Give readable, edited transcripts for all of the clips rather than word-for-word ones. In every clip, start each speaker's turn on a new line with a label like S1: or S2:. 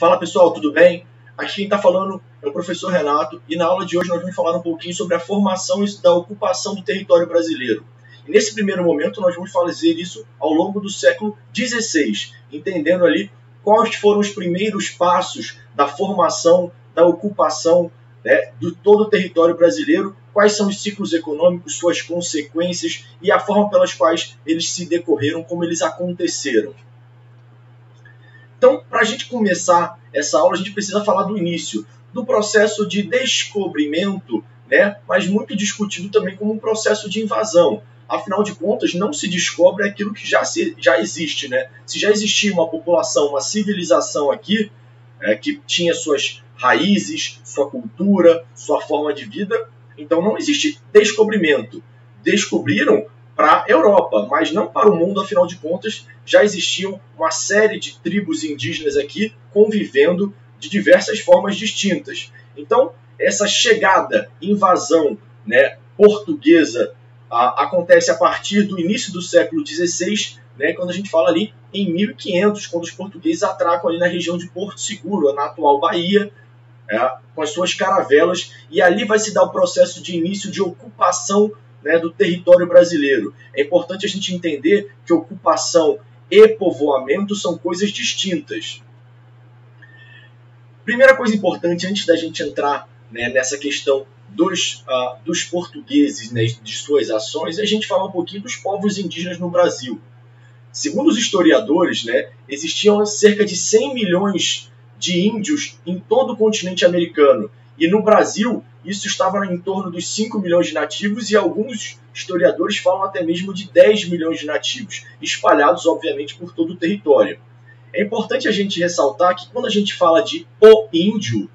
S1: Fala pessoal, tudo bem? Aqui quem está falando é o professor Renato e na aula de hoje nós vamos falar um pouquinho sobre a formação da ocupação do território brasileiro. E nesse primeiro momento nós vamos fazer isso ao longo do século XVI, entendendo ali quais foram os primeiros passos da formação, da ocupação, de todo o território brasileiro, quais são os ciclos econômicos, suas consequências e a forma pelas quais eles se decorreram, como eles aconteceram. Então, para a gente começar essa aula, a gente precisa falar do início, do processo de descobrimento, mas muito discutido também como um processo de invasão. Afinal de contas, não se descobre aquilo que já existe. Se já existia uma população, uma civilização aqui, que tinha suas raízes, sua cultura, sua forma de vida, então não existe descobrimento. Descobriram para a Europa, mas não para o mundo, afinal de contas, já existiam uma série de tribos indígenas aqui convivendo de diversas formas distintas. Então, essa chegada, invasão portuguesa acontece a partir do início do século XVI, quando a gente fala ali em 1500, quando os portugueses atracam ali na região de Porto Seguro, na atual Bahia, com as suas caravelas, e ali vai se dar o processo de início de ocupação do território brasileiro. É importante a gente entender que ocupação e povoamento são coisas distintas. Primeira coisa importante, antes da gente entrar nessa questão dos portugueses, de suas ações, é a gente falar um pouquinho dos povos indígenas no Brasil. Segundo os historiadores, existiam cerca de 100 milhões de índios em todo o continente americano. E no Brasil, isso estava em torno dos 5 milhões de nativos e alguns historiadores falam até mesmo de 10 milhões de nativos, espalhados, obviamente, por todo o território. É importante a gente ressaltar que quando a gente fala de o índio,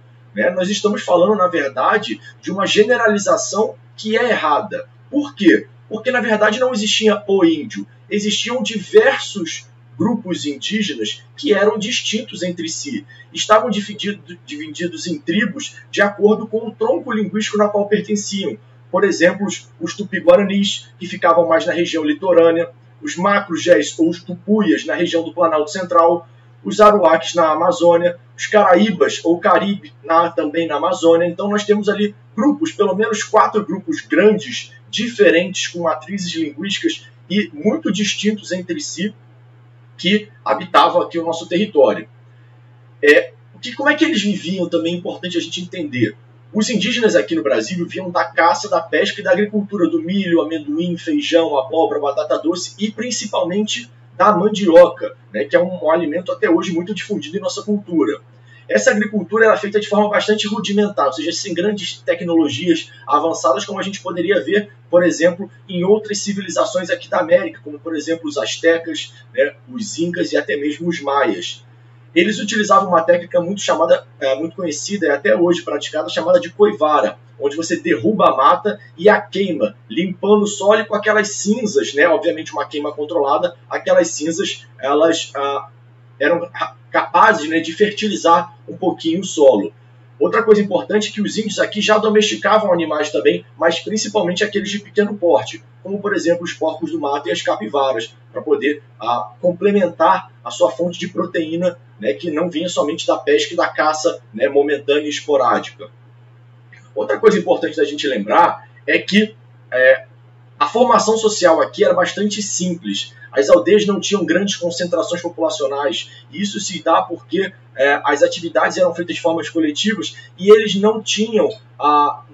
S1: nós estamos falando, na verdade, de uma generalização que é errada. Por quê? Porque, na verdade, não existia o índio. Existiam diversos grupos indígenas que eram distintos entre si. Estavam divididos em tribos de acordo com o tronco linguístico na qual pertenciam. Por exemplo, os tupi-guaranis, que ficavam mais na região litorânea, os macro-gés ou os tupuias na região do Planalto Central, os aruaques na Amazônia, os caraíbas ou caribe também na Amazônia. Então nós temos ali grupos, pelo menos 4 grupos grandes, diferentes, com matrizes linguísticas e muito distintos entre si, que habitavam aqui o nosso território. Como é que eles viviam também é importante a gente entender. Os indígenas aqui no Brasil viviam da caça, da pesca e da agricultura do milho, amendoim, feijão, abóbora, batata doce e principalmente da mandioca, que é um alimento até hoje muito difundido em nossa cultura. Essa agricultura era feita de forma bastante rudimentar, ou seja, sem grandes tecnologias avançadas, como a gente poderia ver, por exemplo, em outras civilizações aqui da América, como, por exemplo, os astecas, os incas e até mesmo os maias. Eles utilizavam uma técnica muito conhecida e até hoje praticada, chamada de coivara, onde você derruba a mata e a queima, limpando o solo e com aquelas cinzas, obviamente uma queima controlada, aquelas cinzas elas eram capazes de fertilizar um pouquinho o solo. Outra coisa importante é que os índios aqui já domesticavam animais também, mas principalmente aqueles de pequeno porte, como por exemplo os porcos do mato e as capivaras, para poder complementar a sua fonte de proteína, que não vinha somente da pesca e da caça momentânea e esporádica. Outra coisa importante da gente lembrar é que a formação social aqui era bastante simples. As aldeias não tinham grandes concentrações populacionais. E isso se dá porque as atividades eram feitas de formas coletivas e eles não tinham,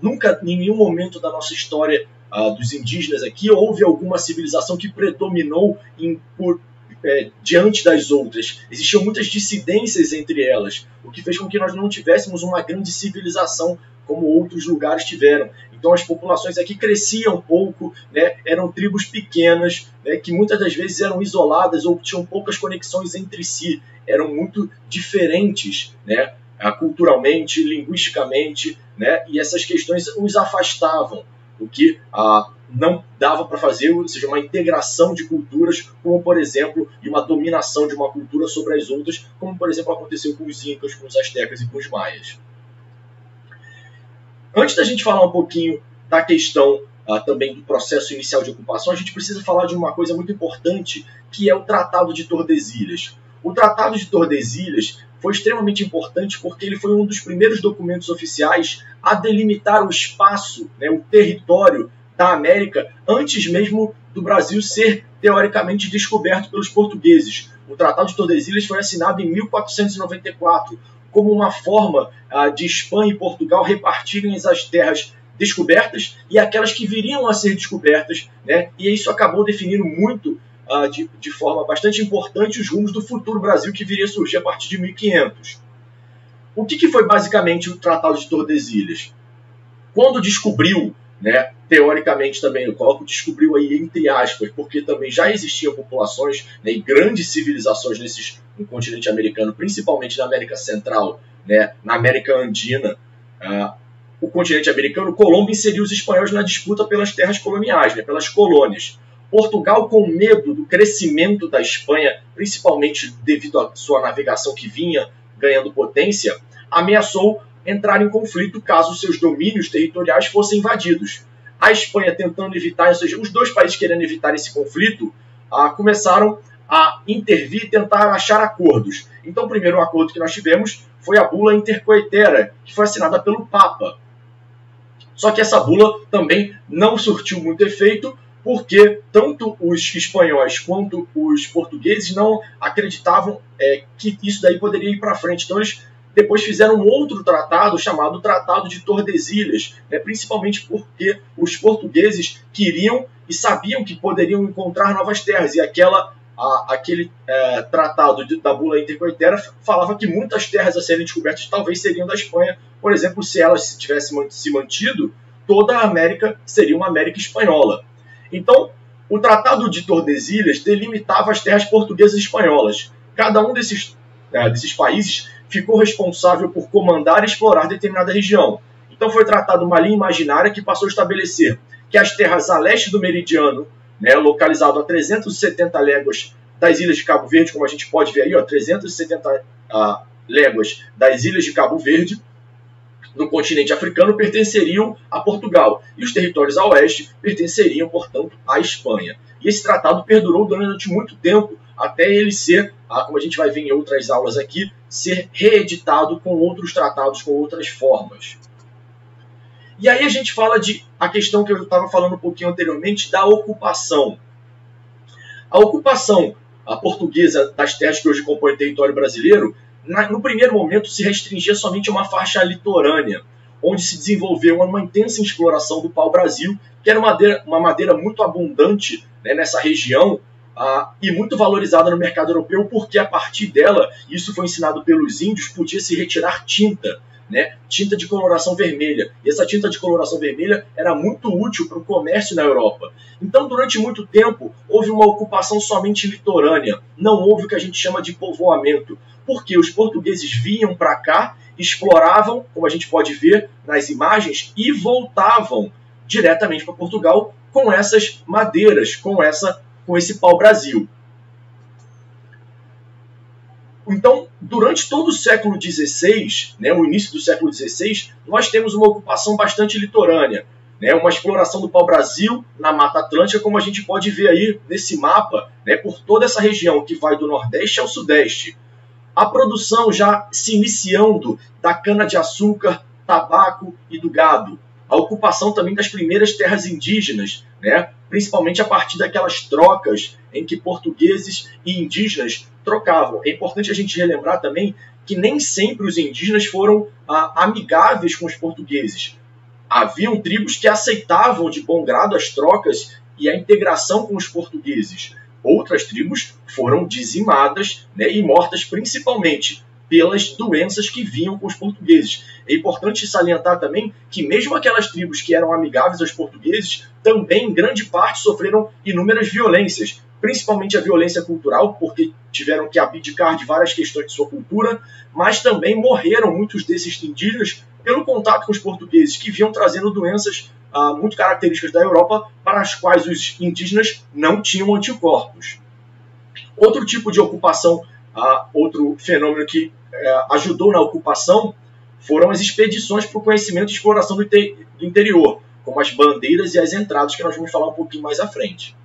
S1: nunca em nenhum momento da nossa história dos indígenas aqui, houve alguma civilização que predominou diante das outras. Existiam muitas dissidências entre elas, o que fez com que nós não tivéssemos uma grande civilização como outros lugares tiveram. Então as populações aqui cresciam pouco, eram tribos pequenas, que muitas das vezes eram isoladas ou tinham poucas conexões entre si, eram muito diferentes, culturalmente, linguisticamente, e essas questões os afastavam, o que não dava para fazer, ou seja, uma integração de culturas, como por exemplo, e uma dominação de uma cultura sobre as outras, como por exemplo aconteceu com os incas, com os astecas e com os maias. Antes da gente falar um pouquinho da questão também do processo inicial de ocupação, a gente precisa falar de uma coisa muito importante, que é o Tratado de Tordesilhas. O Tratado de Tordesilhas foi extremamente importante porque ele foi um dos primeiros documentos oficiais a delimitar o espaço, né, o território da América, antes mesmo do Brasil ser teoricamente descoberto pelos portugueses. O Tratado de Tordesilhas foi assinado em 1494, como uma forma de Espanha e Portugal repartirem as terras descobertas e aquelas que viriam a ser descobertas, né? E isso acabou definindo muito, de forma bastante importante, os rumos do futuro Brasil que viria a surgir a partir de 1500. O que foi basicamente o Tratado de Tordesilhas? Quando descobriu, né, teoricamente também, eu coloco descobriu aí entre aspas, porque também já existiam populações, né, e grandes civilizações no continente americano, principalmente na América Central, né, na América Andina. O continente americano, Colombo inseriu os espanhóis na disputa pelas terras coloniais, né, pelas colônias. Portugal, com medo do crescimento da Espanha, principalmente devido à sua navegação que vinha ganhando potência, ameaçou entrar em conflito caso seus domínios territoriais fossem invadidos. A Espanha tentando evitar, ou seja, os dois países querendo evitar esse conflito, começaram a intervir e tentar achar acordos. Então, o primeiro acordo que nós tivemos foi a Bula Intercoetera, que foi assinada pelo Papa. Só que essa bula também não surtiu muito efeito, porque tanto os espanhóis quanto os portugueses não acreditavam que isso daí poderia ir para frente. Então, eles depois fizeram um outro tratado chamado Tratado de Tordesilhas, principalmente porque os portugueses queriam e sabiam que poderiam encontrar novas terras. E aquele tratado da Bula Intercoetera falava que muitas terras a serem descobertas talvez seriam da Espanha. Por exemplo, se elas tivessem se mantido, toda a América seria uma América espanhola. Então, o Tratado de Tordesilhas delimitava as terras portuguesas e espanholas. Cada um desses países ficou responsável por comandar e explorar determinada região. Então foi tratada uma linha imaginária que passou a estabelecer que as terras a leste do meridiano, né, localizado a 370 léguas das ilhas de Cabo Verde, como a gente pode ver aí, 370 léguas das ilhas de Cabo Verde, no continente africano, pertenceriam a Portugal, e os territórios a oeste pertenceriam, portanto, à Espanha. E esse tratado perdurou durante muito tempo, até ele ser, como a gente vai ver em outras aulas aqui, ser reeditado com outros tratados, com outras formas. E aí a gente fala a questão que eu estava falando um pouquinho anteriormente, da ocupação. A ocupação portuguesa das terras que hoje compõem o território brasileiro, no primeiro momento se restringia somente a uma faixa litorânea, onde se desenvolveu uma intensa exploração do pau-brasil, que era uma madeira muito abundante, né, nessa região, e muito valorizada no mercado europeu, porque a partir dela, isso foi ensinado pelos índios, podia se retirar tinta, né, tinta de coloração vermelha. E essa tinta de coloração vermelha era muito útil para o comércio na Europa. Então, durante muito tempo, houve uma ocupação somente litorânea. Não houve o que a gente chama de povoamento, porque os portugueses vinham para cá, exploravam, como a gente pode ver nas imagens, e voltavam diretamente para Portugal com essas madeiras, com esse pau-brasil. Então, durante todo o século XVI, né, o início do século XVI, nós temos uma ocupação bastante litorânea, né, uma exploração do pau-brasil na Mata Atlântica, como a gente pode ver aí nesse mapa, né, por toda essa região que vai do Nordeste ao Sudeste. A produção já se iniciando da cana-de-açúcar, tabaco e do gado. A ocupação também das primeiras terras indígenas, né, principalmente a partir daquelas trocas em que portugueses e indígenas trocavam. É importante a gente relembrar também que nem sempre os indígenas foram amigáveis com os portugueses. Haviam tribos que aceitavam de bom grado as trocas e a integração com os portugueses. Outras tribos foram dizimadas, né, e mortas principalmente pelas doenças que vinham com os portugueses. É importante salientar também que mesmo aquelas tribos que eram amigáveis aos portugueses, também em grande parte sofreram inúmeras violências, principalmente a violência cultural, porque tiveram que abdicar de várias questões de sua cultura, mas também morreram muitos desses indígenas pelo contato com os portugueses, que vinham trazendo doenças muito características da Europa, para as quais os indígenas não tinham anticorpos. Outro tipo de ocupação, outro fenômeno que ajudou na ocupação, foram as expedições para o conhecimento e exploração do interior, como as bandeiras e as entradas, que nós vamos falar um pouquinho mais à frente.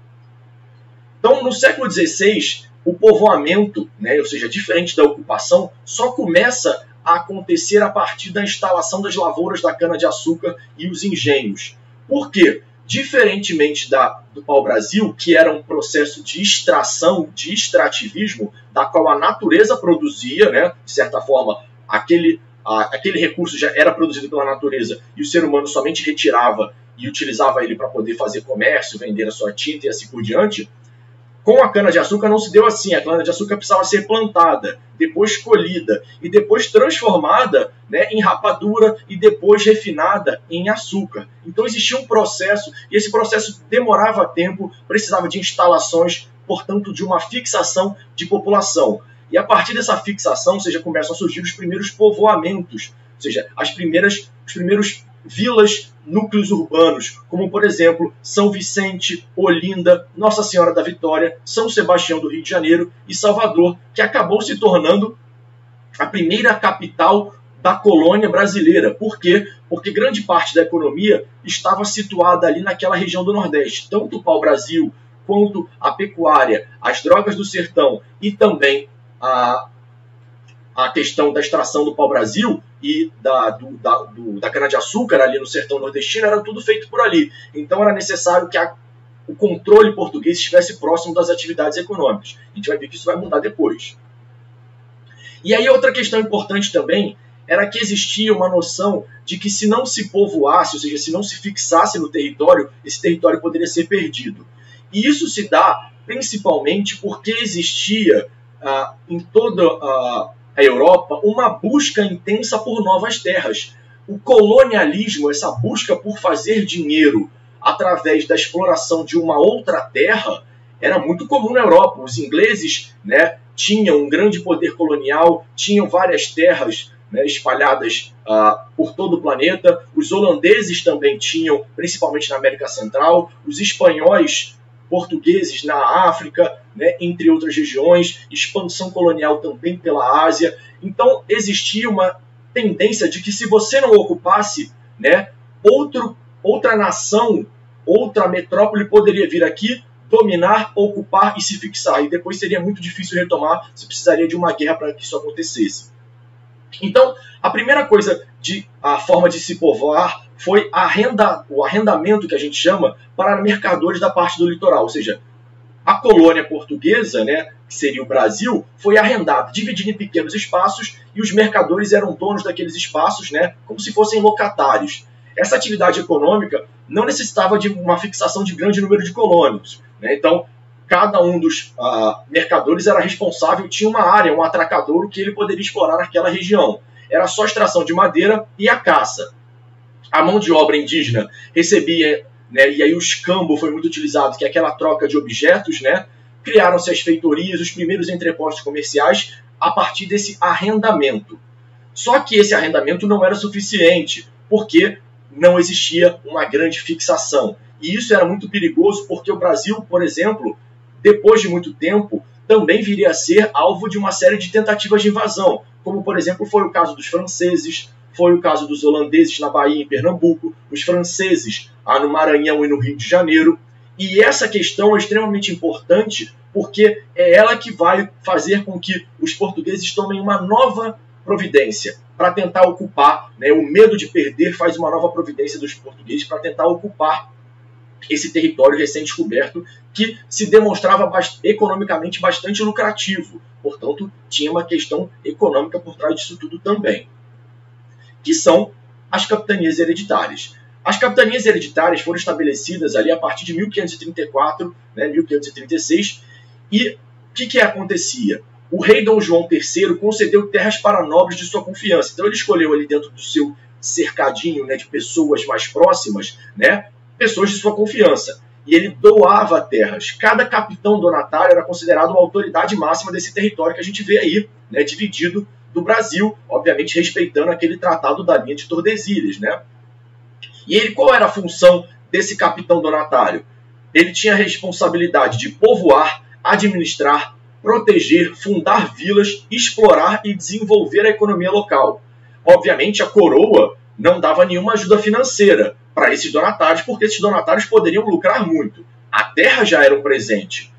S1: Então, no século XVI, o povoamento, né, ou seja, diferente da ocupação, só começa a acontecer a partir da instalação das lavouras da cana-de-açúcar e os engenhos. Por quê? Diferentemente do pau-brasil, que era um processo de extração, de extrativismo, da qual a natureza produzia, né, de certa forma, aquele recurso já era produzido pela natureza e o ser humano somente retirava e utilizava ele para poder fazer comércio, vender a sua tinta e assim por diante. Com a cana-de-açúcar não se deu assim. A cana-de-açúcar precisava ser plantada, depois colhida e depois transformada, né, em rapadura e depois refinada em açúcar. Então existia um processo e esse processo demorava tempo, precisava de instalações, portanto de uma fixação de população. E a partir dessa fixação, ou seja, começam a surgir os primeiros povoamentos, ou seja, os primeiros vilas, núcleos urbanos, como por exemplo São Vicente, Olinda, Nossa Senhora da Vitória, São Sebastião do Rio de Janeiro e Salvador, que acabou se tornando a primeira capital da colônia brasileira. Por quê? Porque grande parte da economia estava situada ali naquela região do Nordeste, tanto o pau-brasil quanto a pecuária, as drogas do sertão e também a questão da extração do pau-brasil e da cana-de-açúcar ali no sertão nordestino, era tudo feito por ali. Então era necessário que o controle português estivesse próximo das atividades econômicas. A gente vai ver que isso vai mudar depois. E aí outra questão importante também era que existia uma noção de que se não se povoasse, ou seja, se não se fixasse no território, esse território poderia ser perdido. E isso se dá principalmente porque existia em toda a Europa uma busca intensa por novas terras. O colonialismo, essa busca por fazer dinheiro através da exploração de uma outra terra, era muito comum na Europa. Os ingleses, né, tinham um grande poder colonial, tinham várias terras, né, espalhadas por todo o planeta. Os holandeses também tinham, principalmente na América Central. Os espanhóis, portugueses na África, né, entre outras regiões, expansão colonial também pela Ásia. Então existia uma tendência de que se você não ocupasse, né, outra nação, outra metrópole poderia vir aqui, dominar, ocupar e se fixar. E depois seria muito difícil retomar, se precisaria de uma guerra para que isso acontecesse. Então, a primeira coisa, a forma de se povoar foi o arrendamento, que a gente chama, para mercadores da parte do litoral. Ou seja, a colônia portuguesa, né, que seria o Brasil, foi arrendada, dividida em pequenos espaços, e os mercadores eram donos daqueles espaços, né, como se fossem locatários. Essa atividade econômica não necessitava de uma fixação de grande número de colônios, né? Então, cada um dos mercadores era responsável, tinha uma área, um atracadouro que ele poderia explorar naquela região. Era só extração de madeira e a caça. A mão de obra indígena recebia, né, e aí o escambo foi muito utilizado, que é aquela troca de objetos, né? Criaram-se as feitorias, os primeiros entrepostos comerciais a partir desse arrendamento. Só que esse arrendamento não era suficiente, porque não existia uma grande fixação. E isso era muito perigoso, porque o Brasil, por exemplo, depois de muito tempo, também viria a ser alvo de uma série de tentativas de invasão, como, por exemplo, foi o caso dos franceses, foi o caso dos holandeses na Bahia e em Pernambuco, os franceses no Maranhão e no Rio de Janeiro. E essa questão é extremamente importante, porque é ela que vai fazer com que os portugueses tomem uma nova providência para tentar ocupar, né? O medo de perder faz uma nova providência dos portugueses para tentar ocupar esse território recém-descoberto, que se demonstrava economicamente bastante lucrativo. Portanto, tinha uma questão econômica por trás disso tudo também, que são as capitanias hereditárias. As capitanias hereditárias foram estabelecidas ali a partir de 1534, né, 1536, e o que acontecia? O rei Dom João III concedeu terras para nobres de sua confiança. Então ele escolheu ali dentro do seu cercadinho, né, de pessoas mais próximas, né, pessoas de sua confiança. E ele doava terras. Cada capitão donatário era considerado uma autoridade máxima desse território que a gente vê aí, né, dividido do Brasil, obviamente respeitando aquele tratado da linha de Tordesilhas, né? E qual era a função desse capitão donatário? Ele tinha a responsabilidade de povoar, administrar, proteger, fundar vilas, explorar e desenvolver a economia local. Obviamente, a coroa não dava nenhuma ajuda financeira para esses donatários, porque esses donatários poderiam lucrar muito. A terra já era um presente.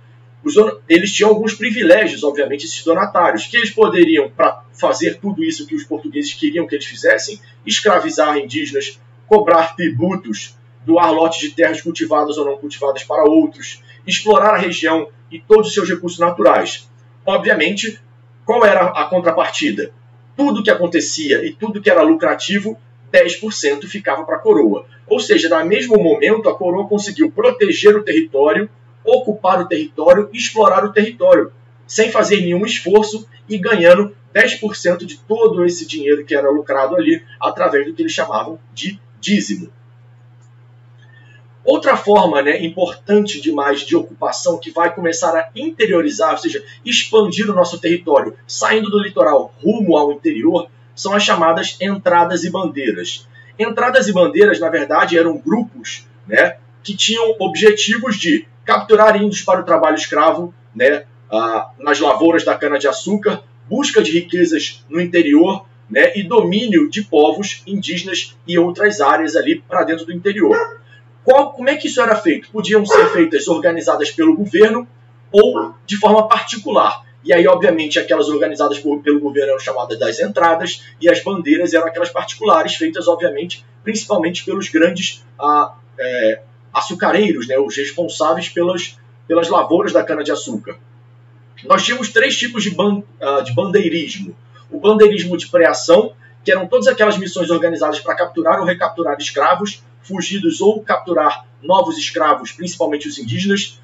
S1: Eles tinham alguns privilégios, obviamente, esses donatários, que eles poderiam, para fazer tudo isso que os portugueses queriam que eles fizessem, escravizar indígenas, cobrar tributos, doar lotes de terras cultivadas ou não cultivadas para outros, explorar a região e todos os seus recursos naturais. Obviamente, qual era a contrapartida? Tudo que acontecia e tudo que era lucrativo, 10% ficava para a coroa. Ou seja, no mesmo momento, a coroa conseguiu proteger o território, ocupar o território e explorar o território, sem fazer nenhum esforço e ganhando 10% de todo esse dinheiro que era lucrado ali, através do que eles chamavam de dízimo. Outra forma, né, importante demais de ocupação que vai começar a interiorizar, ou seja, expandir o nosso território, saindo do litoral rumo ao interior, são as chamadas entradas e bandeiras. Entradas e bandeiras, na verdade, eram grupos, né, que tinham objetivos de capturar índios para o trabalho escravo, né, nas lavouras da cana-de-açúcar, busca de riquezas no interior, né, e domínio de povos indígenas e outras áreas ali para dentro do interior. Como é que isso era feito? Podiam ser feitas organizadas pelo governo ou de forma particular. E aí, obviamente, aquelas organizadas pelo governo eram chamadas das entradas e as bandeiras eram aquelas particulares, feitas, obviamente, principalmente pelos grandes açucareiros, né, os responsáveis pelas lavouras da cana-de-açúcar. Nós tínhamos 3 tipos de bandeirismo. O bandeirismo de preação, que eram todas aquelas missões organizadas para capturar ou recapturar escravos, fugidos ou capturar novos escravos, principalmente os indígenas,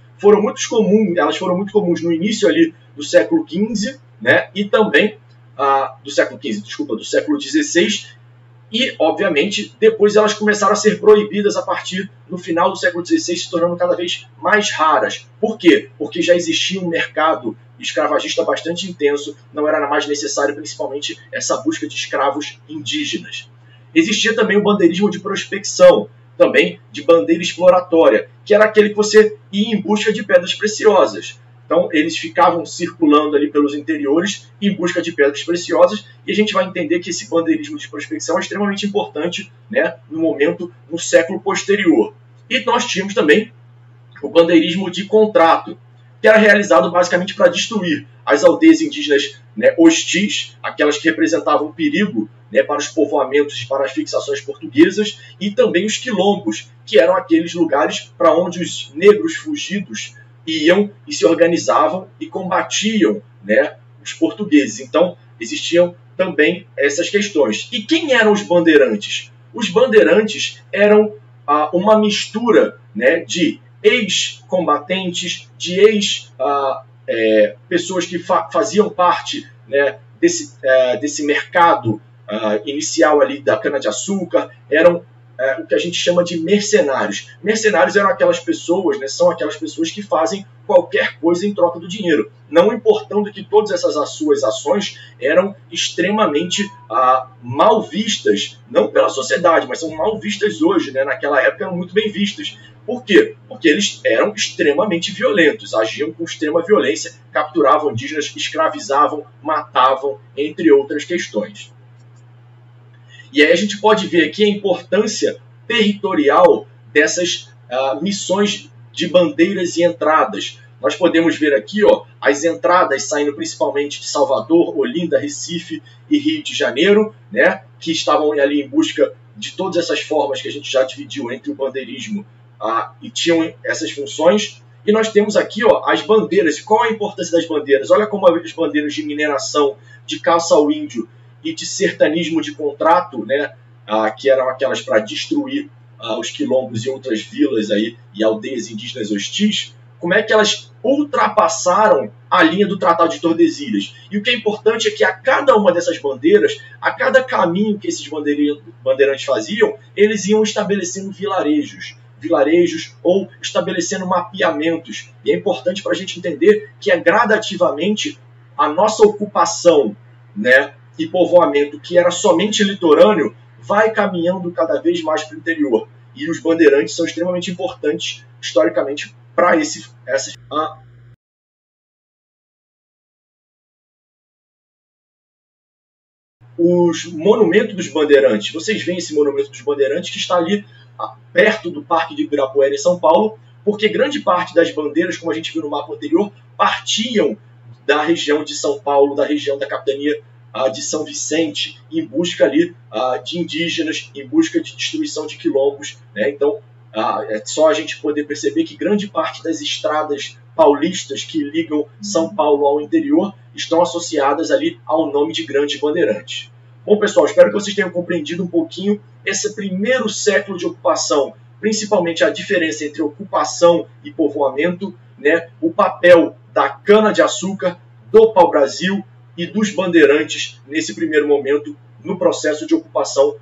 S1: elas foram muito comuns no início ali do século XV, né, e também do século XVI, e, obviamente, depois elas começaram a ser proibidas a partir do final do século XVI, se tornando cada vez mais raras. Por quê? Porque já existia um mercado escravagista bastante intenso, não era mais necessário, principalmente, essa busca de escravos indígenas. Existia também o bandeirismo de prospecção, também de bandeira exploratória, que era aquele que você ia em busca de pedras preciosas. Então, eles ficavam circulando ali pelos interiores em busca de pedras preciosas, e a gente vai entender que esse bandeirismo de prospecção é extremamente importante, né, no século posterior. E nós tínhamos também o bandeirismo de contrato, que era realizado basicamente para destruir as aldeias indígenas, né, hostis, aquelas que representavam perigo, né, para os povoamentos e para as fixações portuguesas, e também os quilombos, que eram aqueles lugares para onde os negros fugidos iam e se organizavam e combatiam, né, os portugueses. Então, existiam também essas questões. E quem eram os bandeirantes? Os bandeirantes eram uma mistura, né, de ex-combatentes, de pessoas que faziam parte, né, desse mercado inicial ali da cana-de-açúcar, eram o que a gente chama de mercenários. Mercenários eram aquelas pessoas, né, são aquelas pessoas que fazem qualquer coisa em troca do dinheiro, não importando que todas essas suas ações eram extremamente mal vistas, não pela sociedade, mas são mal vistas hoje, né? Naquela época eram muito bem vistas. Por quê? Porque eles eram extremamente violentos, agiam com extrema violência, capturavam indígenas, escravizavam, matavam, entre outras questões. E aí a gente pode ver aqui a importância territorial dessas missões de bandeiras e entradas. Nós podemos ver aqui as entradas saindo principalmente de Salvador, Olinda, Recife e Rio de Janeiro, né, que estavam ali em busca de todas essas formas que a gente já dividiu entre o bandeirismo e tinham essas funções. E nós temos aqui as bandeiras. Qual a importância das bandeiras? Olha como as bandeiras de mineração, de caça ao índio e de sertanismo de contrato, né, que eram aquelas para destruir os quilombos e outras vilas aí, e aldeias indígenas hostis, como é que elas ultrapassaram a linha do Tratado de Tordesilhas. E o que é importante é que a cada uma dessas bandeiras, a cada caminho que esses bandeirantes faziam, eles iam estabelecendo vilarejos ou estabelecendo mapeamentos. E é importante para a gente entender que gradativamente a nossa ocupação, né, e povoamento, que era somente litorâneo, vai caminhando cada vez mais para o interior. E os bandeirantes são extremamente importantes, historicamente, para essas... Os monumentos dos bandeirantes. Vocês veem esse monumento dos bandeirantes que está ali perto do Parque de Ibirapuera, em São Paulo, porque grande parte das bandeiras, como a gente viu no mapa anterior, partiam da região de São Paulo, da região da capitania de São Vicente, em busca ali de indígenas, em busca de destruição de quilombos, né? Então, é só a gente poder perceber que grande parte das estradas paulistas que ligam São Paulo ao interior estão associadas ali ao nome de Grandes Bandeirantes. Bom, pessoal, espero que vocês tenham compreendido um pouquinho esse primeiro século de ocupação, principalmente a diferença entre ocupação e povoamento, né? O papel da cana-de-açúcar, do pau-brasil e dos bandeirantes nesse primeiro momento no processo de ocupação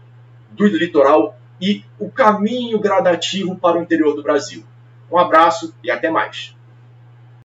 S1: do litoral e o caminho gradativo para o interior do Brasil. Um abraço e até mais.